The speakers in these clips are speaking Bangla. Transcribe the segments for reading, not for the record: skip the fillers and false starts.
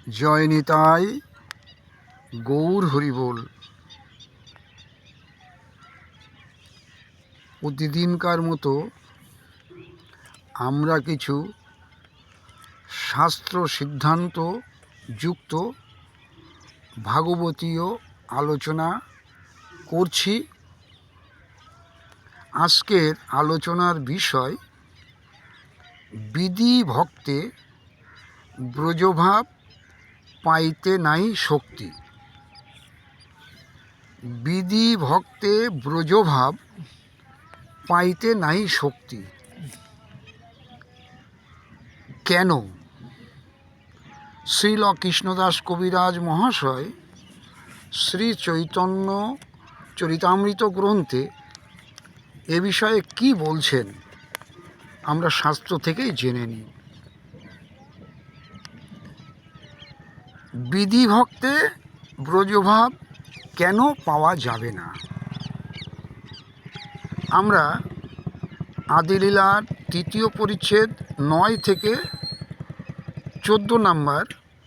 জয় নিতাই, গৌর হরিবোল। প্রতিদিনকার মতো আমরা কিছু শাস্ত্র সিদ্ধান্ত যুক্ত ভাগবতীয় আলোচনা করছি। আজকের আলোচনার বিষয় বিধি ভক্তে ব্রজভাব পাইতে নাই শক্তি। বিধি ভক্তে ব্রজভাব পাইতে নাই শক্তি। কেন? শ্রীল কৃষ্ণদাস কবিরাজ মহাশয় শ্রী চৈতন্য চরিতামৃত গ্রন্থে এ বিষয়ে কি বলছেন আমরা শাস্ত্র থেকেই জেনে নিই। বিধি ভক্তে ব্রজভাব কেন পাওয়া যাবে না? আমরা আদিলীলার ৩য় পরিচ্ছেদ ৯ থেকে ১৪ নম্বর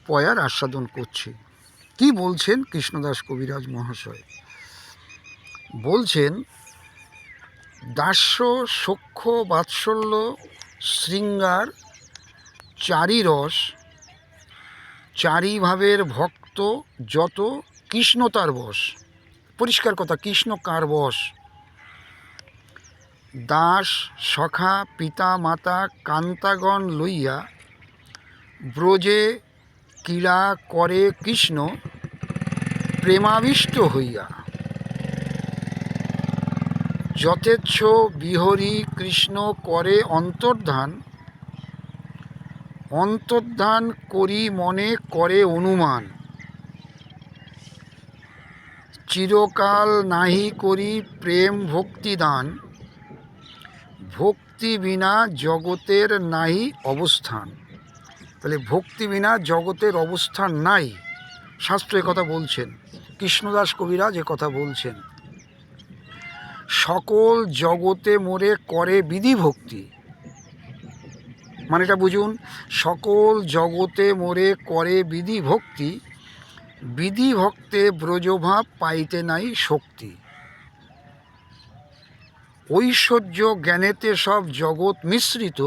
পয়ার আস্বাদন করছি। কি বলছেন কৃষ্ণদাস কবিরাজ মহাশয়? বলছেন, দাস্য সখ্য বাৎসল্য শৃঙ্গার চারি রস, চারি ভাবের ভক্ত যত কৃষ্ণ তার বশ। পরিষ্কার কথা, কৃষ্ণ কার বশ? দাস সখা পিতা মাতা কান্তাগণ লইয়া ব্রজে ক্রীড়া করে কৃষ্ণ প্রেমাবিষ্ট হইয়া। যথেচ্ছ বিহরি কৃষ্ণ করে অন্তর্ধান, অন্তর্ধান করি মনে করে অনুমান। চিরকাল নাহি করি প্রেম ভক্তিদান, ভক্তি বিনা জগতের নাহি অবস্থান। তাহলে ভক্তি বিনা জগতের অবস্থান নাই, শাস্ত্র কথা বলছেন, কৃষ্ণদাস কবিরাজ কথা বলছেন। সকল জগতে মোরে করে বিধি ভক্তি, মানে এটা বুঝুন, সকল জগতে মোরে করে বিধি ভক্তি, বিধি ভক্তে ব্রজভাব পাইতে নাই শক্তি। ঐশ্বর্য জ্ঞানেতে সব জগৎ মিশ্রিত,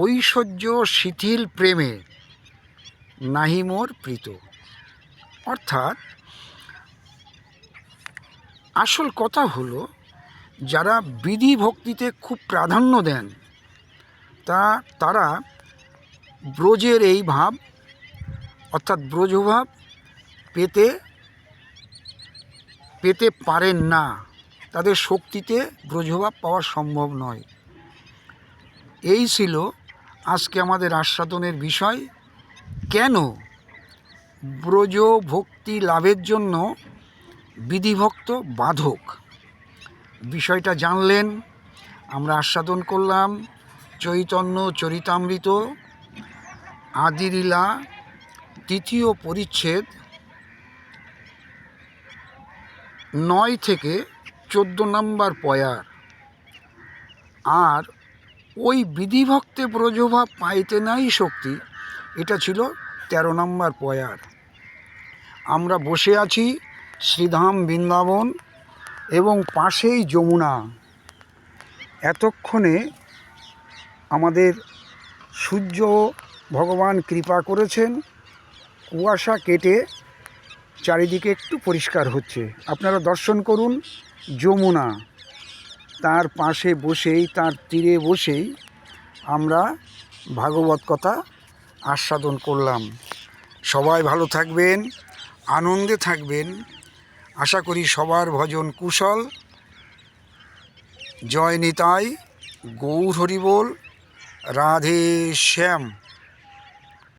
ঐশ্বর্য শিথিল প্রেমে নাহি মোর প্রীত। অর্থাৎ আসল কথা হলো, যারা বিধি ভক্তিতে খুব প্রাধান্য দেন তারা ব্রজের এই ভাব অর্থাৎ ব্রজভাব পেতে পারেন না। তাদের শক্তিতে ব্রজভাব পাওয়া সম্ভব নয়। এই ছিল আজকে আমাদের আস্বাদনের বিষয়। কেন ব্রজ ভক্তি লাভের জন্য বিধিভক্ত বাধক, বিষয়টা জানলেন। আমরা আস্বাদন করলাম চৈতন্য চরিতামৃত আদিলীলা ৩য় পরিচ্ছেদ ৯ থেকে ১৪ নম্বর পয়ার। আর ওই বিধিভক্তে ব্রজভাব পাইতে নাই শক্তি, এটা ছিল ১৩ নম্বর পয়ার। আমরা বসে আছি শ্রীধাম বৃন্দাবন এবং পাশেই যমুনা। এতক্ষণে আমাদের সূর্য ভগবান কৃপা করেছেন, কুয়াশা কেটে চারিদিকে একটু পরিষ্কার হচ্ছে। আপনারা দর্শন করুন যমুনা, তার পাশে বসেই, তার তীরে বসেই আমরা ভাগবত কথা আস্বাদন করলাম। সবাই ভালো থাকবেন, আনন্দে থাকবেন। আশা করি সবার ভজন কুশল। জয় নিতাই, গৌর হরিবোল, রাধে শ্যাম।